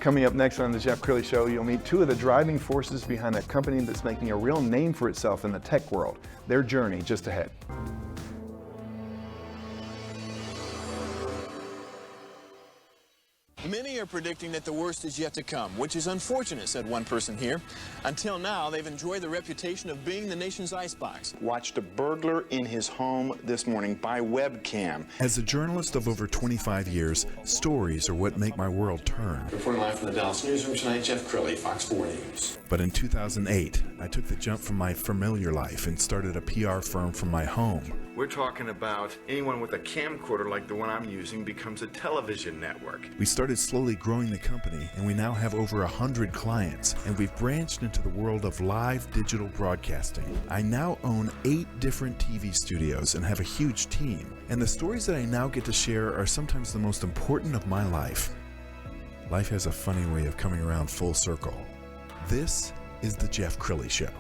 Coming up next on the Jeff Crilley Show, you'll meet two of the driving forces behind a company that's making a real name for itself in the tech world. Their journey just ahead. Many are predicting that the worst is yet to come, which is unfortunate, said one person here. Until now, they've enjoyed the reputation of being the nation's icebox. Watched a burglar in his home this morning by webcam. As a journalist of over 25 years, stories are what make my world turn. Reporting live from the Dallas newsroom tonight, Jeff Crilley, Fox 4 News. But in 2008, I took the jump from my familiar life and started a PR firm from my home. We're talking about anyone with a camcorder like the one I'm using becomes a television network. We started slowly growing the company, and we now have over 100 clients, and we've branched into the world of live digital broadcasting. I now own 8 different TV studios and have a huge team, and the stories that I now get to share are sometimes the most important of my life. Life has a funny way of coming around full circle. This is the Jeff Crilley Show.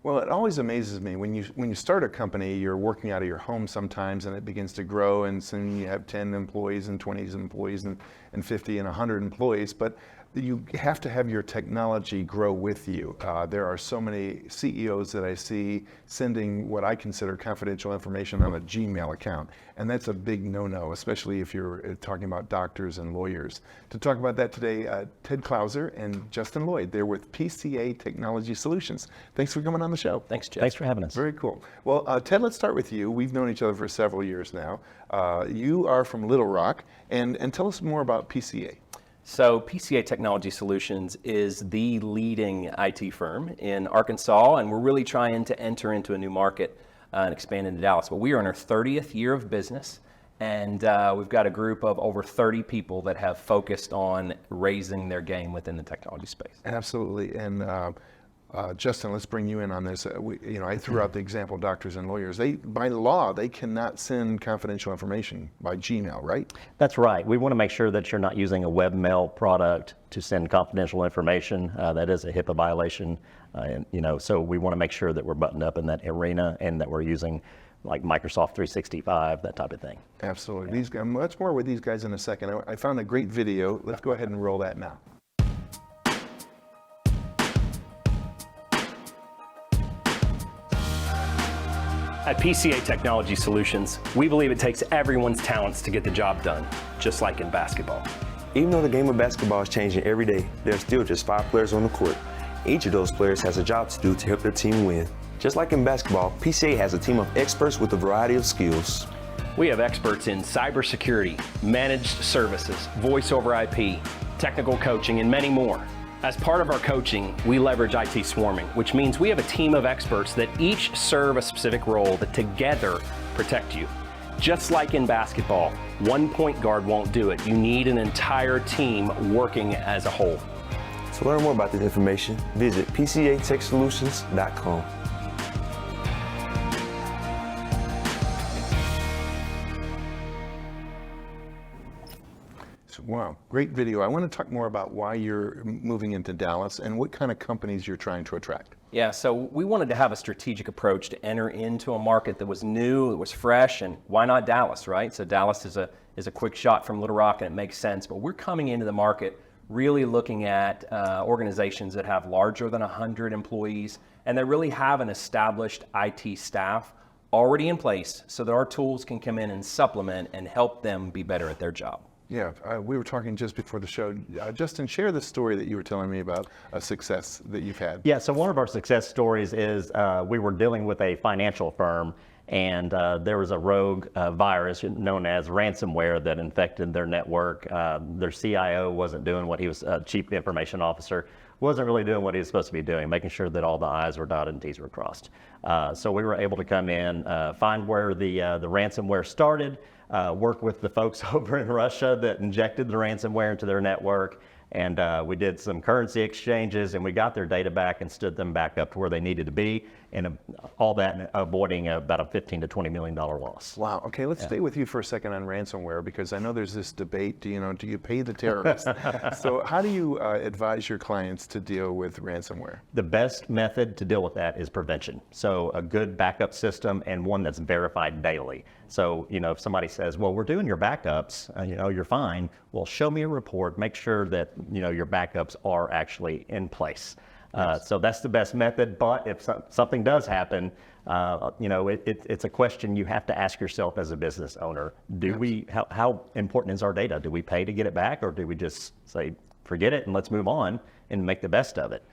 Well, it always amazes me when you start a company, you're working out of your home sometimes, and it begins to grow, and soon you have 10 employees and 20 employees and 50 and 100 employees. But you have to have your technology grow with you. There are so many CEOs that I see sending what I consider confidential information on a Gmail account, and that's a big no-no, especially if you're talking about doctors and lawyers. To talk about that today, Ted Clouser and Justin Lloyd. They're with PCA Technology Solutions. Thanks for coming on the show. Thanks, Jeff. Thanks for having us. Very cool. Well, Ted, let's start with you. We've known each other for several years now. You are from Little Rock, and tell us more about PCA. So PCA Technology Solutions is the leading IT firm in Arkansas, and we're really trying to enter into a new market and expand into Dallas. But we are in our 30th year of business, and we've got a group of over 30 people that have focused on raising their game within the technology space. Absolutely. And Justin, let's bring you in on this. I threw out the example of doctors and lawyers. By law, they cannot send confidential information by Gmail, right? That's right. We want to make sure that you're not using a webmail product to send confidential information. That is a HIPAA violation. So we want to make sure that we're buttoned up in that arena and that we're using like Microsoft 365, that type of thing. Absolutely. Yeah. These guys, much more with these guys in a second. I found a great video. Let's go ahead and roll that now. At PCA Technology Solutions, we believe it takes everyone's talents to get the job done, just like in basketball. Even though the game of basketball is changing every day, there are still just 5 players on the court. Each of those players has a job to do to help their team win. Just like in basketball, PCA has a team of experts with a variety of skills. We have experts in cybersecurity, managed services, voice over IP, technical coaching, and many more. As part of our coaching, we leverage IT swarming, which means we have a team of experts that each serve a specific role that together protect you. Just like in basketball, one point guard won't do it. You need an entire team working as a whole. To learn more about this information, visit PCATechSolutions.com. Wow, great video. I want to talk more about why you're moving into Dallas and what kind of companies you're trying to attract. Yeah, so we wanted to have a strategic approach to enter into a market that was new, that was fresh, and why not Dallas, right? So Dallas is a quick shot from Little Rock, and it makes sense. But we're coming into the market really looking at organizations that have larger than 100 employees, and they really have an established IT staff already in place so that our tools can come in and supplement and help them be better at their job. Yeah, we were talking just before the show. Justin, share the story that you were telling me about a success that you've had. Yeah, so one of our success stories is we were dealing with a financial firm, and there was a rogue virus known as ransomware that infected their network. Their CIO wasn't doing what he was, Chief Information Officer, wasn't really doing what he was supposed to be doing, making sure that all the I's were dotted and T's were crossed. So we were able to come in, find where the ransomware started, work with the folks over in Russia that injected the ransomware into their network, And we did some currency exchanges, and we got their data back and stood them back up to where they needed to be, and all that avoiding about a $15 to $20 million loss. Wow. Okay, let's stay with you for a second on ransomware, because I know there's this debate. Do you pay the terrorists? So how do you advise your clients to deal with ransomware? The best method to deal with that is prevention. So a good backup system and one that's verified daily. So, if somebody says, well, we're doing your backups, you're fine. Well, show me a report, make sure that, your backups are actually in place. So that's the best method. But if something does happen, it's a question you have to ask yourself as a business owner. How important is our data? Do we pay to get it back, or do we just say, forget it and let's move on and make the best of it?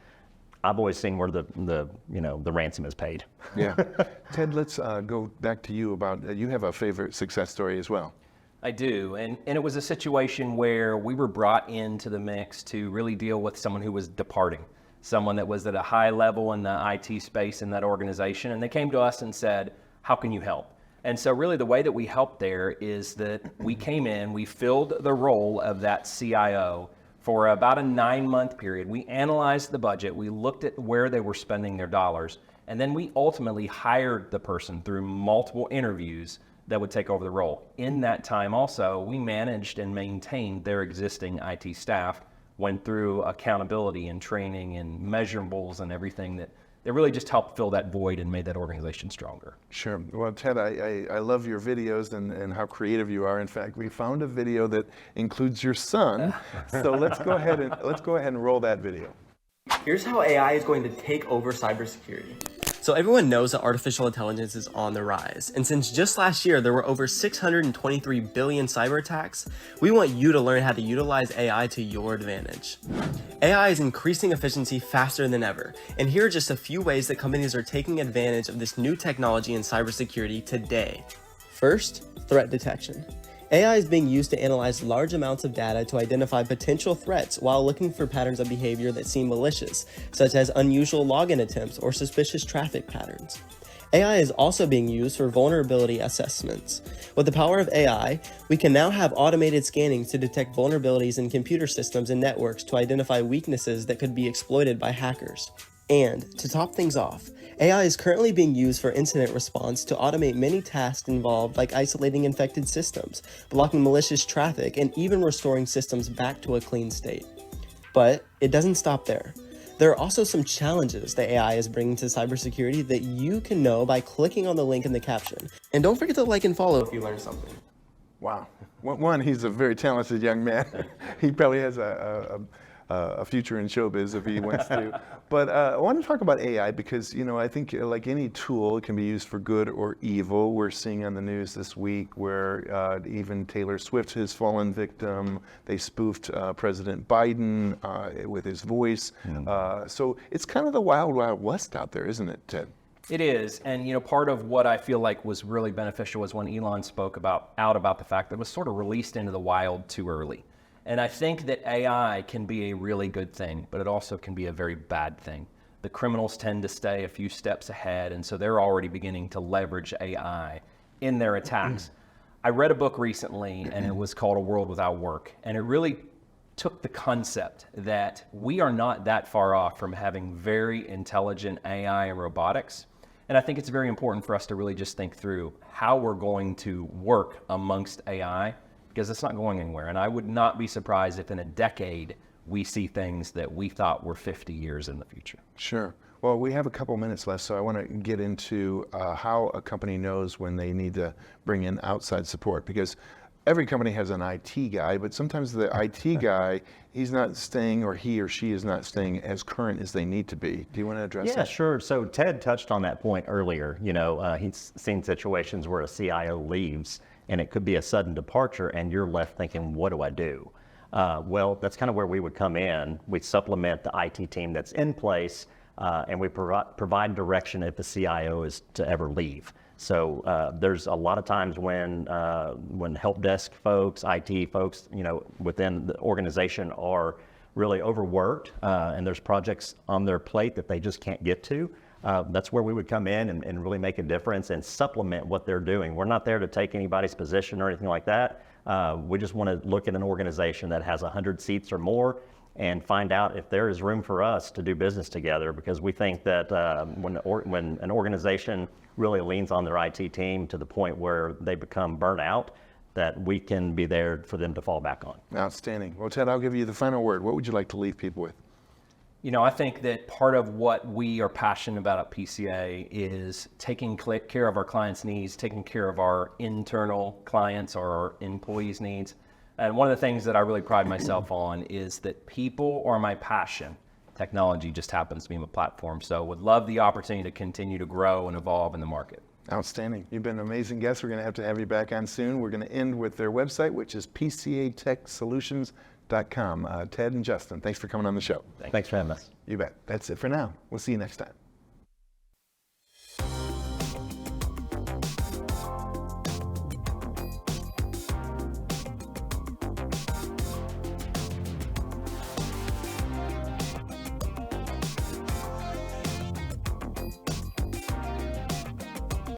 I've always seen where the ransom is paid. Yeah. Ted, let's go back to you about, you have a favorite success story as well. I do, and it was a situation where we were brought into the mix to really deal with someone who was departing, someone that was at a high level in the IT space in that organization, and they came to us and said, how can you help? And so really the way that we helped there is that we came in, we filled the role of that CIO for about a 9-month period. We analyzed the budget, we looked at where they were spending their dollars, and then we ultimately hired the person through multiple interviews that would take over the role. In that time also, we managed and maintained their existing IT staff, went through accountability and training and measurables and everything that really just helped fill that void and made that organization stronger. Sure. Well, Ted, I love your videos and how creative you are. In fact, we found a video that includes your son. So let's go ahead and roll that video. Here's how AI is going to take over cybersecurity. So everyone knows that artificial intelligence is on the rise. And since just last year, there were over 623 billion cyber attacks, we want you to learn how to utilize AI to your advantage. AI is increasing efficiency faster than ever. And here are just a few ways that companies are taking advantage of this new technology in cybersecurity today. First, threat detection. AI is being used to analyze large amounts of data to identify potential threats while looking for patterns of behavior that seem malicious, such as unusual login attempts or suspicious traffic patterns. AI is also being used for vulnerability assessments. With the power of AI, we can now have automated scanning to detect vulnerabilities in computer systems and networks to identify weaknesses that could be exploited by hackers. And to top things off, AI is currently being used for incident response to automate many tasks involved, like isolating infected systems, blocking malicious traffic, and even restoring systems back to a clean state. But it doesn't stop there. There are also some challenges that AI is bringing to cybersecurity that you can know by clicking on the link in the caption. And don't forget to like and follow if you learned something. Wow. One, he's a very talented young man. He probably has a future in showbiz if he wants to. But I want to talk about AI because, I think like any tool, it can be used for good or evil. We're seeing on the news this week where even Taylor Swift has fallen victim. They spoofed President Biden with his voice. So it's kind of the wild, wild west out there, isn't it, Ted? It is, and part of what I feel like was really beneficial was when Elon spoke about the fact that it was sort of released into the wild too early. And I think that AI can be a really good thing, but it also can be a very bad thing. The criminals tend to stay a few steps ahead, and so they're already beginning to leverage AI in their attacks. I read a book recently, and it was called A World Without Work, and it really took the concept that we are not that far off from having very intelligent AI and robotics. And I think it's very important for us to really just think through how we're going to work amongst AI, because it's not going anywhere. And I would not be surprised if in a decade we see things that we thought were 50 years in the future. Sure. Well, we have a couple minutes left, so I want to get into how a company knows when they need to bring in outside support, because every company has an IT guy, but sometimes the IT guy, he's not staying, or he or she is not staying as current as they need to be. Do you want to address that? Yeah, sure. So Ted touched on that point earlier. He's seen situations where a CIO leaves and it could be a sudden departure and you're left thinking, what do I do? Well, that's kind of where we would come in. We supplement the IT team that's in place and we provide direction if the CIO is to ever leave. So there's a lot of times when help desk folks, IT folks, within the organization are really overworked and there's projects on their plate that they just can't get to. That's where we would come in and really make a difference and supplement what they're doing. We're not there to take anybody's position or anything like that. We just want to look at an organization that has 100 seats or more and find out if there is room for us to do business together, because we think that when an organization really leans on their IT team to the point where they become burnt out, that we can be there for them to fall back on. Outstanding. Well, Ted, I'll give you the final word. What would you like to leave people with? You know, I think that part of what we are passionate about at PCA is taking care of our clients' needs, taking care of our internal clients or our employees' needs. And one of the things that I really pride myself on is that people are my passion. Technology just happens to be my platform. So would love the opportunity to continue to grow and evolve in the market. Outstanding. You've been an amazing guest. We're going to have you back on soon. We're going to end with their website, which is pcatechsolutions.com. Ted and Justin, thanks for coming on the show. Thanks for having us. You bet. That's it for now. We'll see you next time.